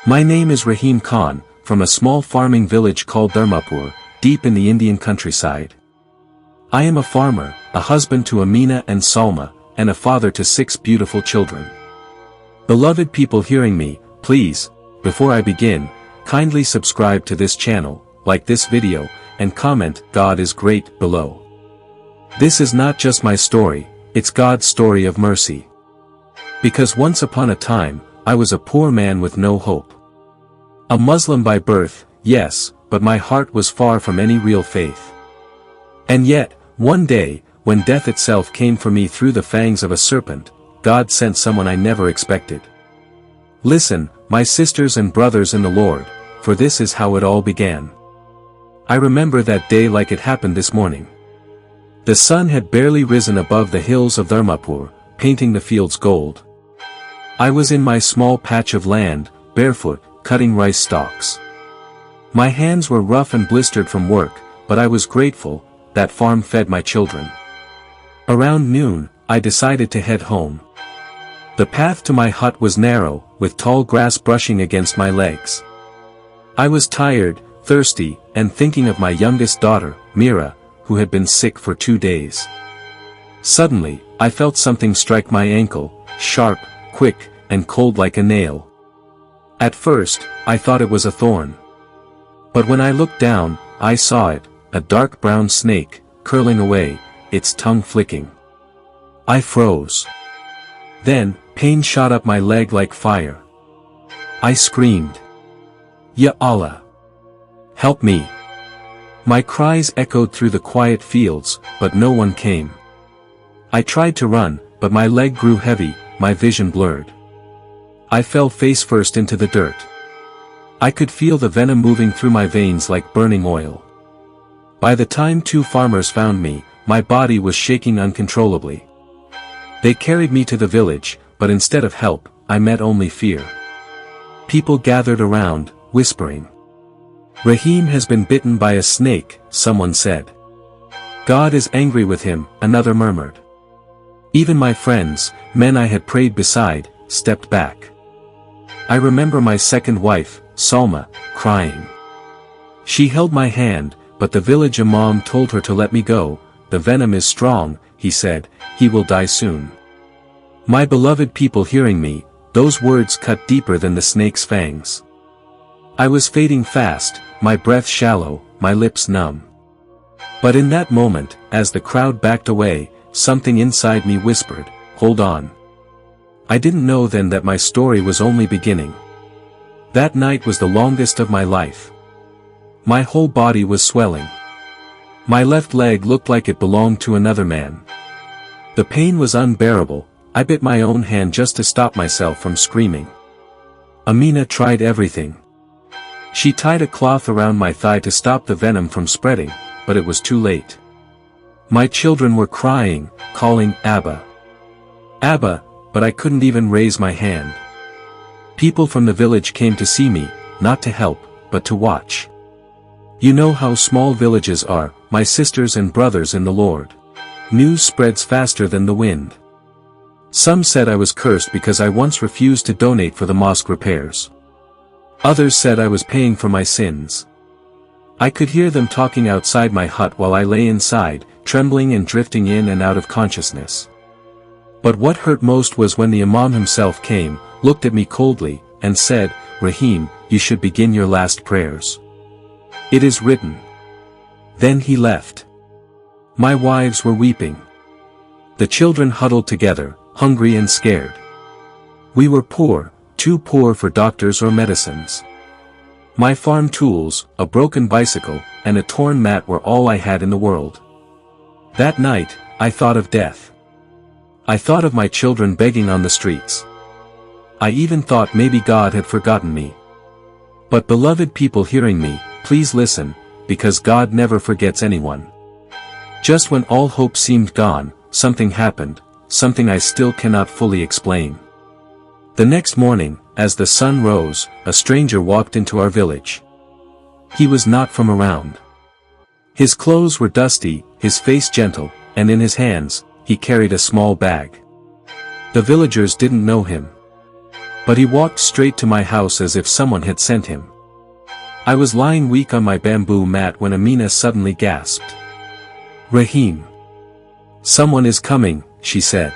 My name is Rahim Khan, from a small farming village called Dharmapur, deep in the Indian countryside. I am a farmer, a husband to Amina and Salma, and a father to 6 beautiful children. Beloved people hearing me, please, before I begin, kindly subscribe to this channel, like this video, and comment "God is great" below. This is not just my story, it's God's story of mercy. Because once upon a time, I was a poor man with no hope. A Muslim by birth, yes, but my heart was far from any real faith. And yet, one day, when death itself came for me through the fangs of a serpent, God sent someone I never expected. Listen, my sisters and brothers in the Lord, for this is how it all began. I remember that day like it happened this morning. The sun had barely risen above the hills of Dharmapur, painting the fields gold. I was in my small patch of land, barefoot, cutting rice stalks. My hands were rough and blistered from work, but I was grateful. That farm fed my children. Around noon, I decided to head home. The path to my hut was narrow, with tall grass brushing against my legs. I was tired, thirsty, and thinking of my youngest daughter, Mira, who had been sick for 2 days. Suddenly, I felt something strike my ankle, sharp, quick, and cold like a nail. At first, I thought it was a thorn. But when I looked down, I saw it, a dark brown snake, curling away, its tongue flicking. I froze. Then, pain shot up my leg like fire. I screamed, "Ya Allah! Help me!" My cries echoed through the quiet fields, but no one came. I tried to run, but my leg grew heavy, my vision blurred. I fell face first into the dirt. I could feel the venom moving through my veins like burning oil. By the time 2 farmers found me, my body was shaking uncontrollably. They carried me to the village, but instead of help, I met only fear. People gathered around, whispering. "Rahim has been bitten by a snake," someone said. "God is angry with him," another murmured. Even my friends, men I had prayed beside, stepped back. I remember my second wife, Salma, crying. She held my hand, but the village imam told her to let me go. "The venom is strong," he said, "he will die soon." My beloved people hearing me, those words cut deeper than the snake's fangs. I was fading fast, my breath shallow, my lips numb. But in that moment, as the crowd backed away, something inside me whispered, "Hold on." I didn't know then that my story was only beginning. That night was the longest of my life. My whole body was swelling. My left leg looked like it belonged to another man. The pain was unbearable. I bit my own hand just to stop myself from screaming. Amina tried everything. She tied a cloth around my thigh to stop the venom from spreading, but it was too late. My children were crying, calling Abba. Abba, but I couldn't even raise my hand. People from the village came to see me, not to help, but to watch. You know how small villages are, my sisters and brothers in the Lord. News spreads faster than the wind. Some said I was cursed because I once refused to donate for the mosque repairs. Others said I was paying for my sins. I could hear them talking outside my hut while I lay inside, trembling and drifting in and out of consciousness. But what hurt most was when the imam himself came, looked at me coldly, and said, "Rahim, you should begin your last prayers. It is written." Then he left. My wives were weeping. The children huddled together, hungry and scared. We were poor, too poor for doctors or medicines. My farm tools, a broken bicycle, and a torn mat were all I had in the world. That night, I thought of death. I thought of my children begging on the streets. I even thought maybe God had forgotten me. But beloved people hearing me, please listen, because God never forgets anyone. Just when all hope seemed gone, something happened, something I still cannot fully explain. The next morning, as the sun rose, a stranger walked into our village. He was not from around. His clothes were dusty, his face gentle, and in his hands, he carried a small bag. The villagers didn't know him. But he walked straight to my house as if someone had sent him. I was lying weak on my bamboo mat when Amina suddenly gasped. "Rahim. Someone is coming," she said.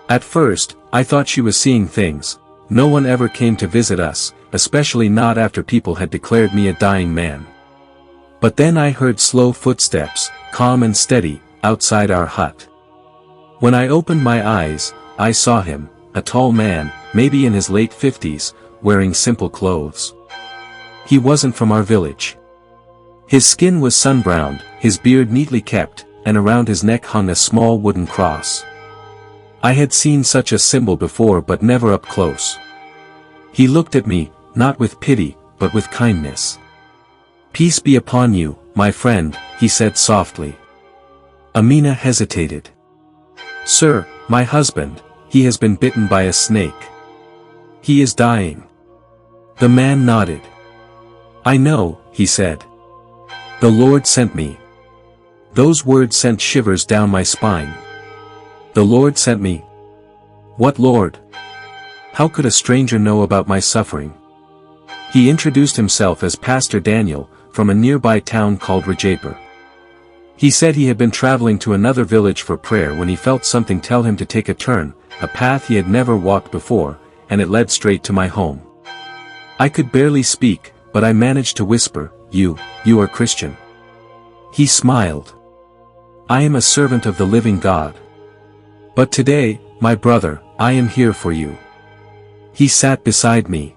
At first, I thought she was seeing things. No one ever came to visit us, especially not after people had declared me a dying man. But then I heard slow footsteps, calm and steady, outside our hut. When I opened my eyes, I saw him, a tall man, maybe in his late 50s, wearing simple clothes. He wasn't from our village. His skin was sun-browned, his beard neatly kept, and around his neck hung a small wooden cross. I had seen such a symbol before but never up close. He looked at me, not with pity, but with kindness. "Peace be upon you, my friend," he said softly. Amina hesitated. "Sir, my husband, he has been bitten by a snake. He is dying." The man nodded. "I know," he said. "The Lord sent me." Those words sent shivers down my spine. The Lord sent me? What Lord? How could a stranger know about my suffering? He introduced himself as Pastor Daniel, from a nearby town called Rajapur. He said he had been traveling to another village for prayer when he felt something tell him to take a turn, a path he had never walked before, and it led straight to my home. I could barely speak, but I managed to whisper, you are Christian." He smiled. "I am a servant of the living God. But today, my brother, I am here for you." He sat beside me.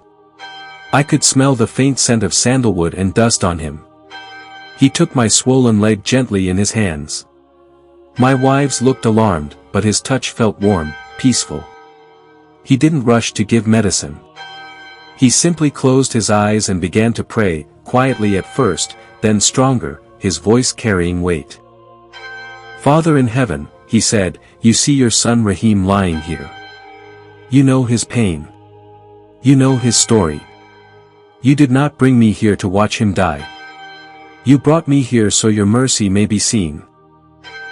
I could smell the faint scent of sandalwood and dust on him. He took my swollen leg gently in his hands. My wives looked alarmed, but his touch felt warm, peaceful. He didn't rush to give medicine. He simply closed his eyes and began to pray, quietly at first, then stronger, his voice carrying weight. "Father in heaven," he said, "you see your son Rahim lying here. You know his pain. You know his story. You did not bring me here to watch him die. You brought me here so your mercy may be seen.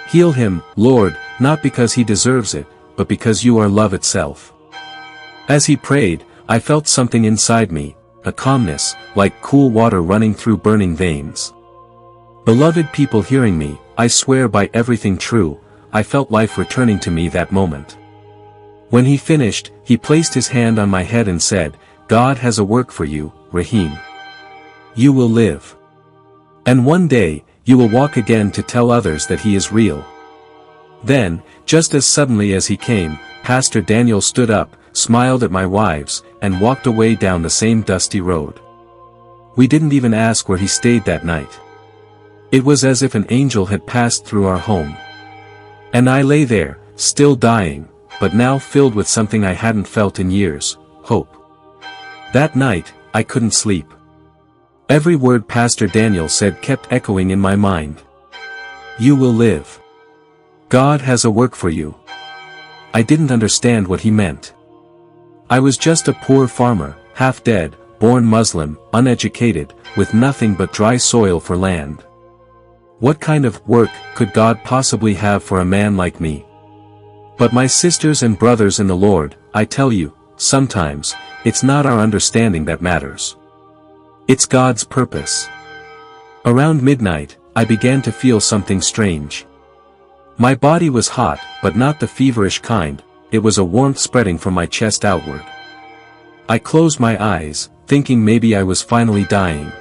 Heal him, Lord, not because he deserves it, but because you are love itself." As he prayed, I felt something inside me, a calmness, like cool water running through burning veins. Beloved people hearing me, I swear by everything true, I felt life returning to me that moment. When he finished, he placed his hand on my head and said, "God has a work for you, Rahim. You will live. And one day, you will walk again to tell others that he is real." Then, just as suddenly as he came, Pastor Daniel stood up, smiled at my wives, and walked away down the same dusty road. We didn't even ask where he stayed that night. It was as if an angel had passed through our home. And I lay there, still dying, but now filled with something I hadn't felt in years, hope. That night, I couldn't sleep. Every word Pastor Daniel said kept echoing in my mind. You will live. God has a work for you. I didn't understand what he meant. I was just a poor farmer, half dead, born Muslim, uneducated, with nothing but dry soil for land. What kind of work could God possibly have for a man like me? But my sisters and brothers in the Lord, I tell you, sometimes, it's not our understanding that matters. It's God's purpose. Around midnight, I began to feel something strange. My body was hot, but not the feverish kind, it was a warmth spreading from my chest outward. I closed my eyes, thinking maybe I was finally dying.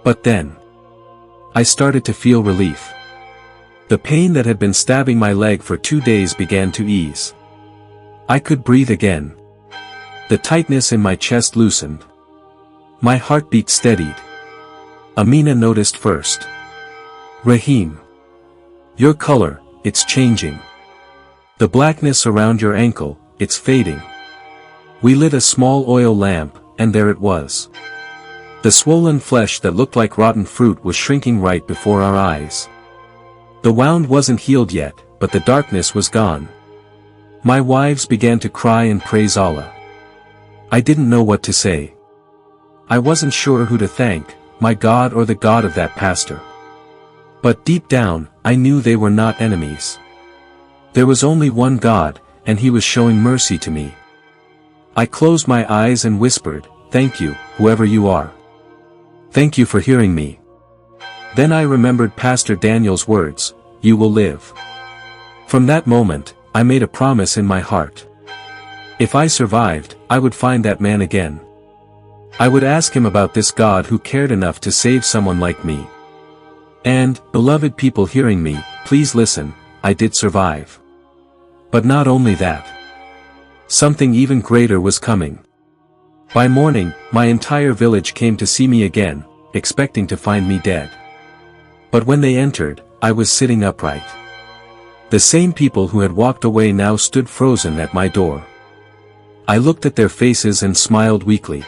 But then, I started to feel relief. The pain that had been stabbing my leg for 2 days began to ease. I could breathe again. The tightness in my chest loosened. My heartbeat steadied. Amina noticed first. Rahim. Your color, it's changing. The blackness around your ankle, it's fading. We lit a small oil lamp, and there it was. The swollen flesh that looked like rotten fruit was shrinking right before our eyes. The wound wasn't healed yet, but the darkness was gone. My wives began to cry and praise Allah. I didn't know what to say. I wasn't sure who to thank, my God or the God of that pastor. But deep down, I knew they were not enemies. There was only one God, and he was showing mercy to me. I closed my eyes and whispered, "Thank you, whoever you are. Thank you for hearing me." Then I remembered Pastor Daniel's words, "You will live." From that moment, I made a promise in my heart. If I survived, I would find that man again. I would ask him about this God who cared enough to save someone like me. And, beloved people hearing me, please listen, I did survive. But not only that. Something even greater was coming. By morning, my entire village came to see me again, expecting to find me dead. But when they entered, I was sitting upright. The same people who had walked away now stood frozen at my door. I looked at their faces and smiled weakly.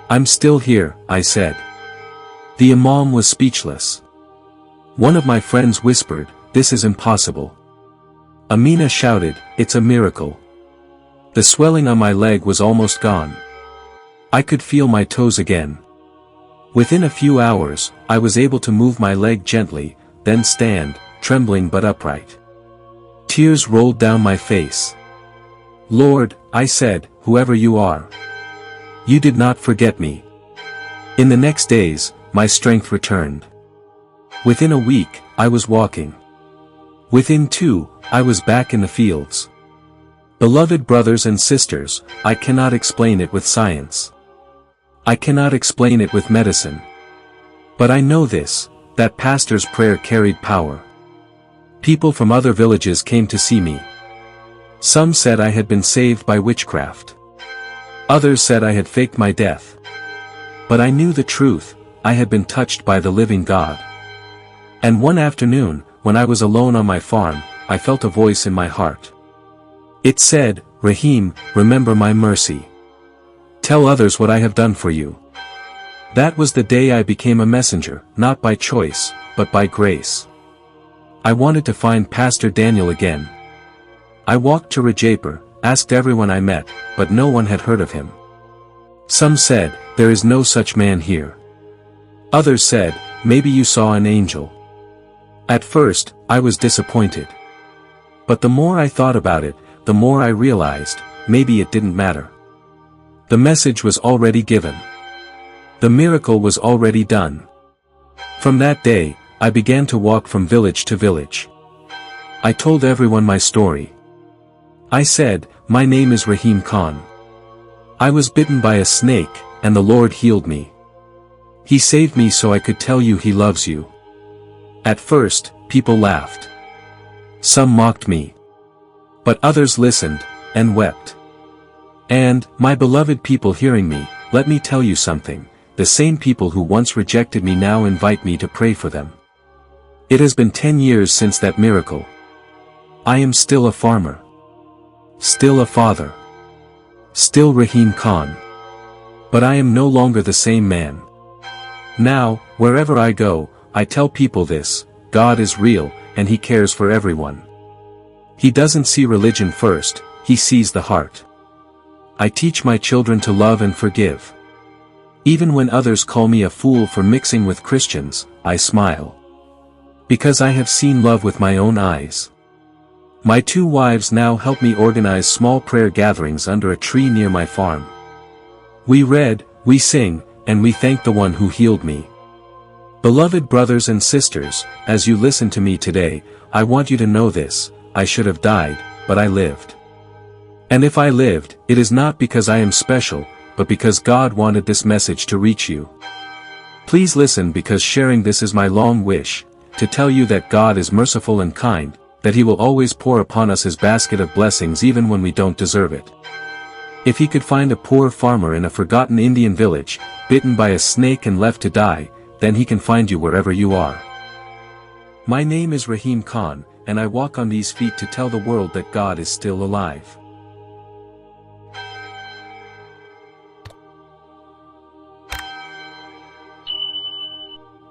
"I'm still here," I said. The imam was speechless. One of my friends whispered, "This is impossible." Amina shouted, "It's a miracle." The swelling on my leg was almost gone. I could feel my toes again. Within a few hours, I was able to move my leg gently, then stand, trembling but upright. Tears rolled down my face. "Lord," I said, "whoever you are. You did not forget me." In the next days, my strength returned. Within a week, I was walking. Within 2, I was back in the fields. Beloved brothers and sisters, I cannot explain it with science. I cannot explain it with medicine. But I know this, that pastor's prayer carried power. People from other villages came to see me. Some said I had been saved by witchcraft. Others said I had faked my death. But I knew the truth, I had been touched by the living God. And one afternoon, when I was alone on my farm, I felt a voice in my heart. It said, "Rahim, remember my mercy. Tell others what I have done for you." That was the day I became a messenger, not by choice, but by grace. I wanted to find Pastor Daniel again. I walked to Rajapur, asked everyone I met, but no one had heard of him. Some said, "There is no such man here." Others said, "Maybe you saw an angel." At first, I was disappointed. But the more I thought about it, the more I realized, maybe it didn't matter. The message was already given. The miracle was already done. From that day, I began to walk from village to village. I told everyone my story. I said, "My name is Rahim Khan. I was bitten by a snake, and the Lord healed me. He saved me so I could tell you He loves you." At first, people laughed. Some mocked me. But others listened, and wept. And, my beloved people hearing me, let me tell you something, the same people who once rejected me now invite me to pray for them. It has been 10 years since that miracle. I am still a farmer. Still a father. Still Rahim Khan. But I am no longer the same man. Now, wherever I go, I tell people this, God is real, and He cares for everyone. He doesn't see religion first, He sees the heart. I teach my children to love and forgive. Even when others call me a fool for mixing with Christians, I smile. Because I have seen love with my own eyes. My 2 wives now help me organize small prayer gatherings under a tree near my farm. We read, we sing, and we thank the one who healed me. Beloved brothers and sisters, as you listen to me today, I want you to know this, I should have died, but I lived. And if I lived, it is not because I am special, but because God wanted this message to reach you. Please listen, because sharing this is my long wish, to tell you that God is merciful and kind, that He will always pour upon us His basket of blessings even when we don't deserve it. If He could find a poor farmer in a forgotten Indian village, bitten by a snake and left to die, then He can find you wherever you are. My name is Rahim Khan, and I walk on these feet to tell the world that God is still alive.